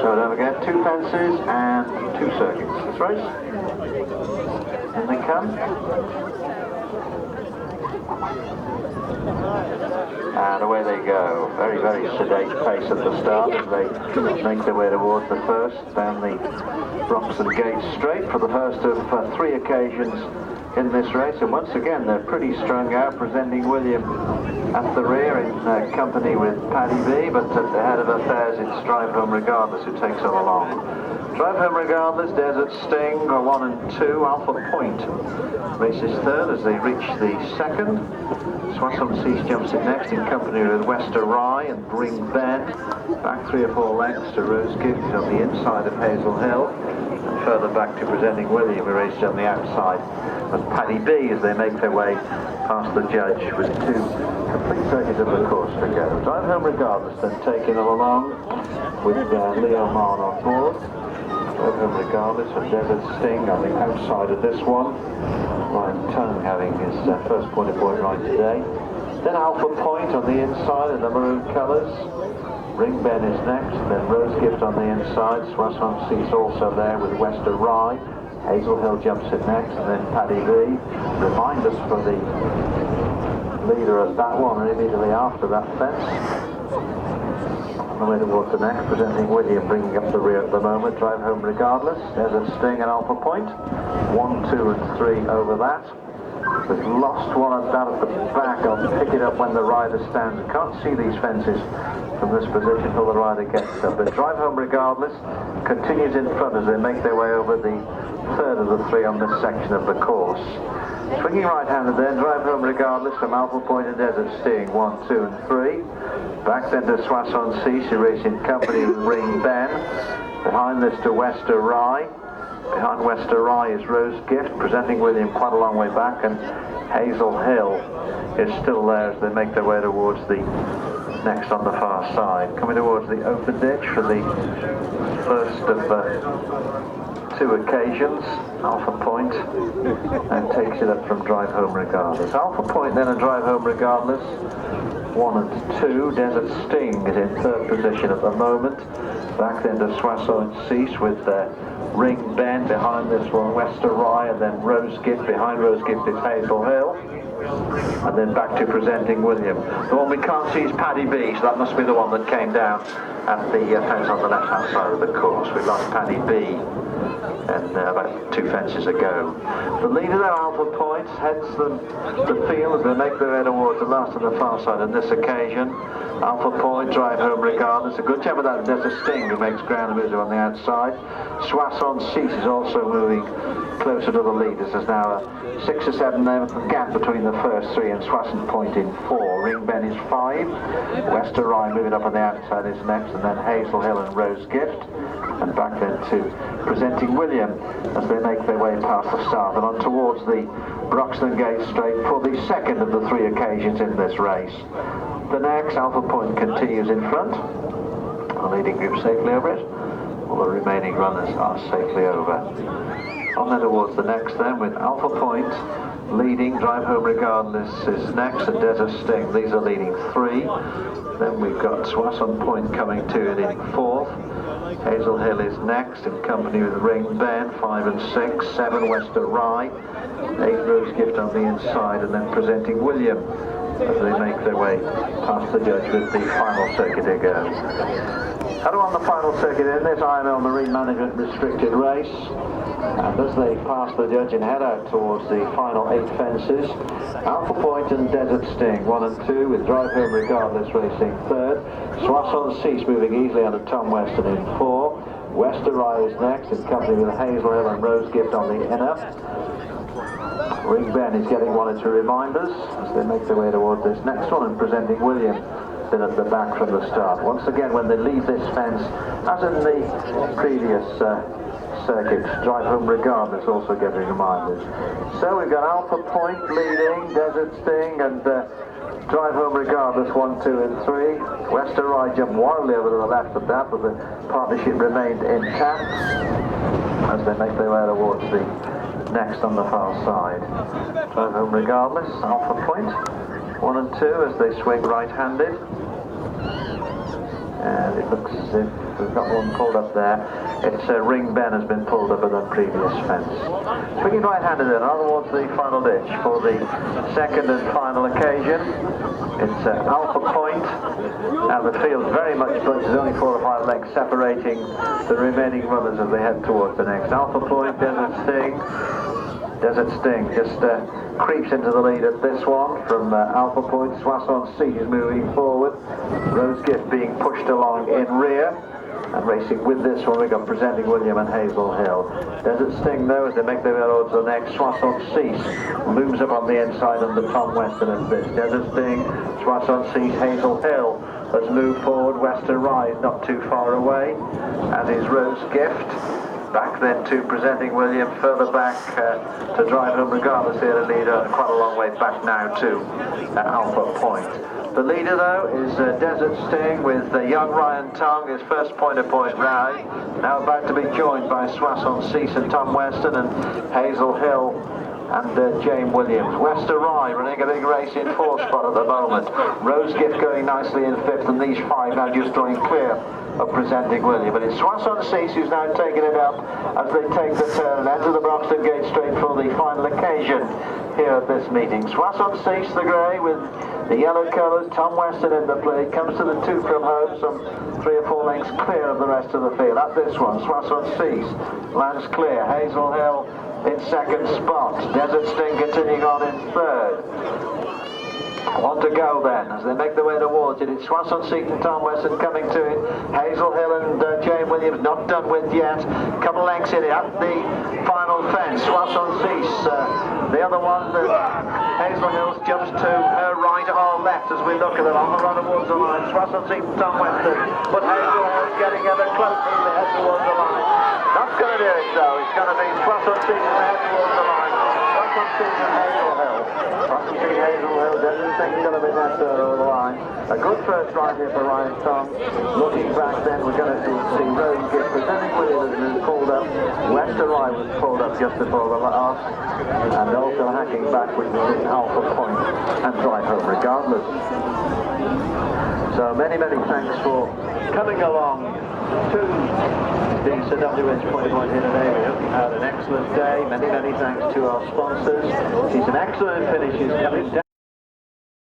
So don't forget, 2 fences and 2 circuits. This race. And they come. And away they go. Very, very sedate pace at the start as they make their way towards the first, down the Broxton Gate straight for the first of 3 occasions in this race. And once again, they're pretty strung out, presenting William at the rear in company with Paddy B, but at the head of affairs it's Drive Home Regardless who takes them along. Drive Home Regardless, Desert Sting are 1 and 2, Alpha Point races third as they reach the second. Soixante jumps in next in company with Wester Rye and Ring Ben. Back 3 or 4 lengths to Rose Gift on the inside of Hazel Hill. And further back to presenting William, who races on the outside of Paddy B as they make their way past the judge with 2 complete circuits of the course to go. Drive Home Regardless then taking them along with Leo Mann on board. Drive Home Regardless and Desert Sting on the outside of this one. Ryan Tongue having his first point of point right today. Then Alpha Point on the inside in the maroon colours. Ring Ben is next, then Rose Gift on the inside. Soixante also there with Wester Rye. Hazel Hill jumps in next, and then Paddy B. Remind us for the leader of that one immediately after that fence. On the way towards the next, presenting William, bringing up the rear at the moment. Drive Home Regardless, Desert Sting and Alpha Point. 1, 2 and 3 over that. We've lost one of that at the back. I'll pick it up when the rider stands. Can't see these fences from this position till the rider gets up. But Drive Home Regardless continues in front as they make their way over the third of the 3 on this section of the course. Swinging right-handed then, Drive Home Regardless from Alpha Point and Desert Sting, 1, 2 and 3. Back then to Soixante, who races in company with Ring Ben. Behind this to Wester Rye. Behind Wester Rye is Rose Gift, presenting William quite a long way back, and Hazel Hill is still there as they make their way towards the next on the far side. Coming towards the open ditch for the first of 2 occasions, Alpha Point, and takes it up from Drive Home Regardless. Alpha Point then and Drive Home Regardless, 1 and 2. Desert Sting is in 3rd position at the moment. Back then to Soixante with Ring Ben, behind this one Wester Rye, and then Rose Gift. Behind Rose Gift is Hazel Hill. And then back to presenting William. The one we can't see is Paddy B, so that must be the one that came down at the fence on the left-hand side of the course. We lost Paddy B and about 2 fences ago. The leader there, Alpha Point, heads the field as they make their way towards the last on the far side on this occasion. Alpha Point, Drive Home Regardless. A good job of that. There's a Sting who makes ground and moves on the outside. Soixante is also moving closer to the leaders. There's now a 6 or 7 gap between the first 3 and Soixante Point in 4. Ring Ben is 5. Wester Rye moving up on the outside is next, and then Hazel Hill and Rose Gift. And back then to presenting William as they make their way past the start and on towards the Broxton Gate straight for the second of the 3 occasions in this race. The next, Alpha Point continues in front. The leading group safely over it. All the remaining runners are safely over. On then towards the next then with Alpha Point leading. Drive Home Regardless is next, and Desert Sting. These are leading 3. Then we've got Soixante Point coming to it in 4th. Hazel Hill is next in company with Ring Ben, 5 and 6, 7 Wester Rye, 8 Rose Gift on the inside, and then presenting William as they make their way past the judge with the final circuit to go. Head on the final circuit in this IML Marine Management Restricted race. And as they pass the judge and head out towards the final 8 fences, Alpha Point and Desert Sting 1 and 2, with Drive Home Regardless racing 3rd. Soixante moving easily under Tom Weston in 4. Wester Rye is next in company with Hazel Hill and Rose Gift on the inner. Ring Ben is getting 1 or 2 reminders as they make their way towards this next one, and presenting William been at the back from the start. Once again, when they leave this fence, as in the previous circuit, Drive Home Regardless also getting reminders. So we've got Alpha Point leading, Desert Sting and Drive Home Regardless 1, 2 and 3. Wester Rye jumped wildly over to the left of that, but the partnership remained intact as they make their way towards the next on the far side. Drive Home Regardless, Alpha Point 1 and 2 as they swing right-handed. And it looks as if We've got one pulled up there. It's Ring Ben has been pulled up at the previous fence. Swinging right-handed in, towards the final ditch for the second and final occasion. It's Alpha Point, and the field very much split. There's only 4 or 5 lengths separating the remaining runners as they head towards the next. Alpha Point, Desert Sting. Desert Sting just creeps into the lead at this one from Alpha Point. Soixante is moving forward. Rose Gift being pushed along in rear. And racing with this one, we've got Presenting William and Hazel Hill. Desert Sting, though, as they make their way towards the next. Soixante looms up on the inside under Tom Weston at this. Desert Sting, Soixante, Hazel Hill has moved forward. Western Rise not too far away, as is Rose Gift. Back then to Presenting William, further back to drive home regardless here, the leader quite a long way back now to Alpha Point. The leader though is Desert Sting with young Ryan Tongue, his first point-to-point rally. Now about to be joined by Soixante and Tom Weston and Hazel Hill and James Williams. Wester Rye running a big race in 4th spot at the moment. Rose Gift going nicely in 5th, and these 5 now just drawing clear of Presenting William. But it's Soixante who's now taking it up as they take the turn and enter the Broxton Gate Straight for the final occasion here at this meeting. Soixante, the grey with the yellow colours, Tom Weston in the play, comes to the 2 from home, some 3 or 4 lengths clear of the rest of the field. At this one, Soixante lands clear. Hazel Hill in 2nd spot. Desert Sting continuing on in 3rd. On to go then, as they make their way towards it. It's Soixante and Tom Weston coming to it. Hazel Hill and James Williams not done with yet. Couple lengths in it at the final fence. Soixante, the other one, Hazel Hill jumps to her right or left as we look at it on the run towards the line. Soixante and Tom Weston, but Hazel Hill's getting ever closer as they head towards the line. Not going to do it though. It's going to be Soixante as they head towards the line. Soixante and Hazel Hill. Soixante, Hazel Hill, Desert Sting going to be left over the line. A good first ride here for Ryan Tom. Looking back then, we're going to see Rose Gift. Presenting William has been pulled up. Wester Rye was pulled up just before the last. And also hacking back with Alpha Point and drive home regardless. So many thanks for coming along to the WH Point here today. We hope you had an excellent day. Many thanks to our sponsors. It's an excellent finish. He's coming down.